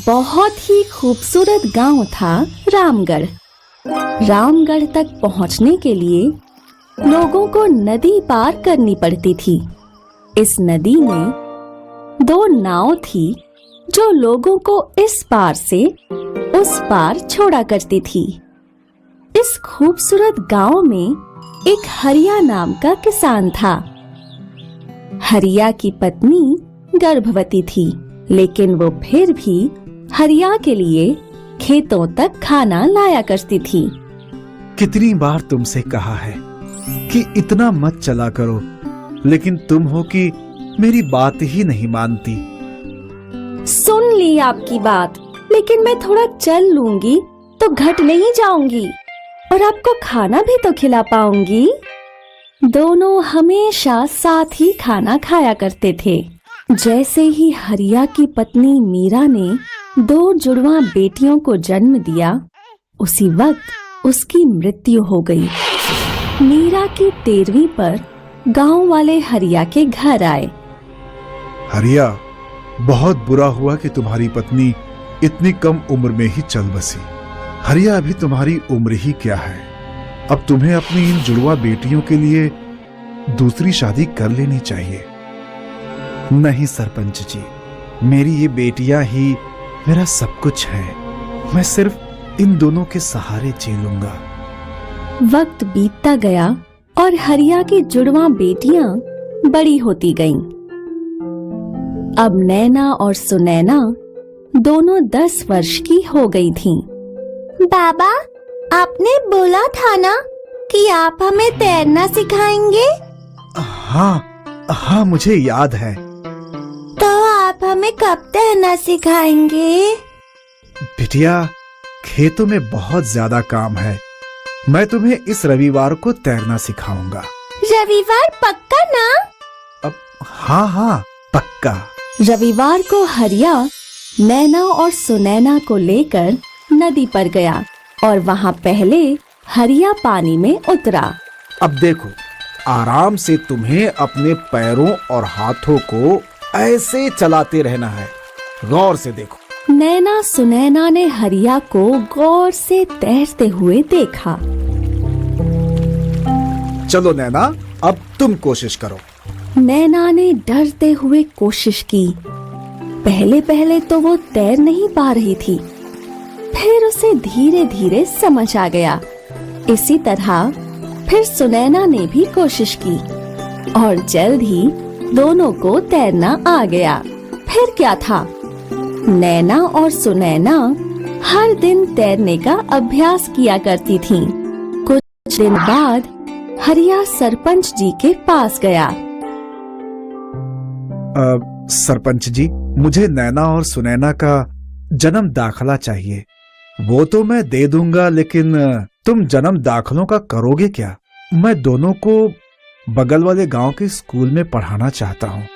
बहुत ही खूबसूरत गांव था रामगढ़। रामगढ़ तक पहुंचने के लिए लोगों को नदी पार करनी पड़ती थी। इस नदी में 2 नाव थी जो लोगों को इस पार से उस पार छोड़ा करती थी। इस खूबसूरत गांव में एक हरिया नाम का किसान था। हरिया की पत्नी गर्भवती थी, लेकिन वो फिर भी हरिया के लिए खेतों तक खाना लाया करती थी। कितनी बार तुमसे कहा है कि इतना मत चला करो, लेकिन तुम हो कि मेरी बात ही नहीं मानती। सुन ली आपकी बात, लेकिन मैं थोड़ा चल लूंगी तो घट नहीं जाऊंगी और आपको खाना भी तो खिला पाऊंगी। दोनों हमेशा साथ ही खाना खाया करते थे। जैसे ही हरिया की पत्नी मीरा ने 2 जुड़वा बेटियों को जन्म दिया, उसी वक्त उसकी मृत्यु हो गई। मीरा की 13वीं पर गांव वाले हरिया के घर आए। हरिया, बहुत बुरा हुआ कि तुम्हारी पत्नी इतनी कम उम्र में ही चल बसी। हरिया, अभी तुम्हारी उम्र ही क्या है। अब तुम्हें अपनी इन जुड़वा बेटियों के लिए दूसरी शादी कर लेनी चाहिए। नहीं सरपंच जी, मेरी ये बेटियां ही मेरा सब कुछ है। मैं सिर्फ इन दोनों के सहारे जी लूंगा। वक्त बीतता गया और हरिया की जुड़वा बेटियां बड़ी होती गईं। अब नैना और सुनैना दोनों 10 वर्ष की हो गई थीं। बाबा, आपने बोला था ना कि आप हमें तैरना सिखाएंगे? हाँ, मुझे याद है। तो आप हमें कब तैरना सिखाएंगे? बिटिया, खेतों में बहुत ज्यादा काम है। मैं तुम्हें इस रविवार को तैरना सिखाऊंगा। रविवार पक्का ना? अब हाँ, पक्का। रविवार को हरिया नैना और सुनैना को लेकर नदी पर गया और वहाँ पहले हरिया पानी में उतरा। अब देखो, आराम से तुम्हें अपने पैरों और हाथों को ऐसे चलाते रहना है। गौर से देखो। नैना सुनैना ने हरिया को गौर से तैरते हुए देखा। चलो नैना, अब तुम कोशिश करो। नैना ने डरते हुए कोशिश की। पहले पहले तो वो तैर नहीं पा रही थी, फिर उसे धीरे धीरे समझ आ गया। इसी तरह फिर सुनैना ने भी कोशिश की और जल्द ही दोनों को तैरना आ गया। फिर क्या था, नैना और सुनैना हर दिन तैरने का अभ्यास किया करती थीं। कुछ दिन बाद हरिया सरपंच जी के पास गया। सरपंच जी, मुझे नैना और सुनैना का जन्म दाखला चाहिए। वो तो मैं दे दूंगा, लेकिन तुम जन्म दाखलों का करोगे क्या? मैं दोनों को बगल वाले गांव के स्कूल में पढ़ाना चाहता हूँ।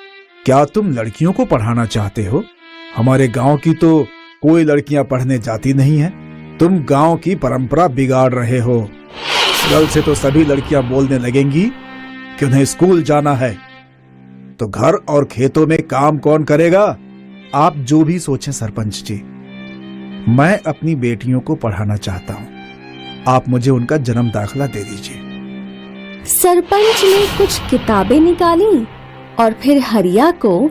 क्या तुम लड़कियों को पढ़ाना चाहते हो? हमारे गांव की तो कोई लड़कियां पढ़ने जाती नहीं है। तुम गांव की परंपरा बिगाड़ रहे हो। कल से तो सभी लड़कियां बोलने लगेंगी कि उन्हें स्कूल जाना है। तो घर और खेतों में काम कौन करेगा? आप जो भी सोचें सरपंच जी, मैं अपनी बेटियों को पढ़ाना चाहता हूँ। आप मुझे उनका जन्म दाखला दे दीजिए। सरपंच ने कुछ किताबें निकाली और फिर हरिया को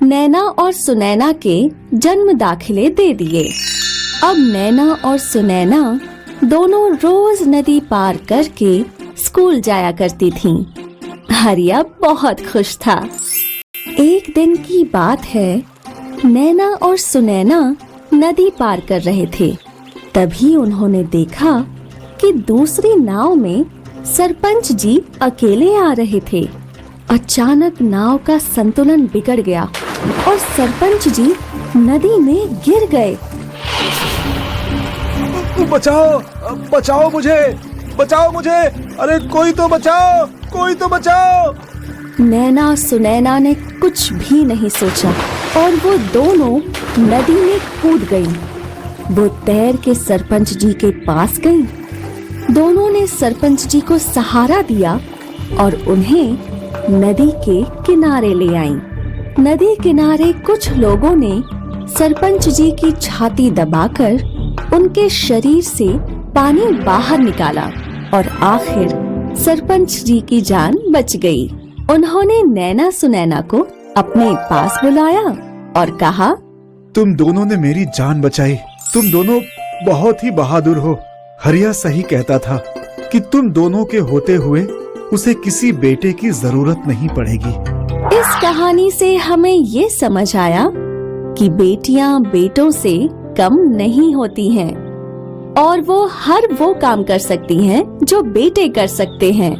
नैना और सुनैना के जन्म दाखिले दे दिए। अब नैना और सुनैना दोनों रोज नदी पार करके स्कूल जाया करती थीं। हरिया बहुत खुश था। एक दिन की बात है, नैना और सुनैना नदी पार कर रहे थे। तभी उन्होंने देखा कि दूसरी नाव में सरपंच जी अकेले आ रहे थे। अचानक नाव का संतुलन बिगड़ गया और सरपंच जी नदी में गिर गए। बचाओ, बचाओ मुझे, बचाओ मुझे, अरे कोई तो बचाओ, कोई तो बचाओ। नैना सुनैना ने कुछ भी नहीं सोचा और वो दोनों नदी में कूद गईं। वो तैर के सरपंच जी के पास गईं। दोनों ने सरपंच जी को सहारा दिया और उन्हें नदी के किनारे ले आईं। नदी किनारे कुछ लोगों ने सरपंच जी की छाती दबाकर उनके शरीर से पानी बाहर निकाला और आखिर सरपंच जी की जान बच गई। उन्होंने नैना सुनैना को अपने पास बुलाया और कहा, तुम दोनों ने मेरी जान बचाई। तुम दोनों बहुत ही बहादुर हो। हरिया सही कहता था कि तुम दोनों के होते हुए उसे किसी बेटे की जरूरत नहीं पड़ेगी। इस कहानी से हमें ये समझ आया कि बेटियां बेटों से कम नहीं होती हैं और वो हर वो काम कर सकती हैं जो बेटे कर सकते हैं।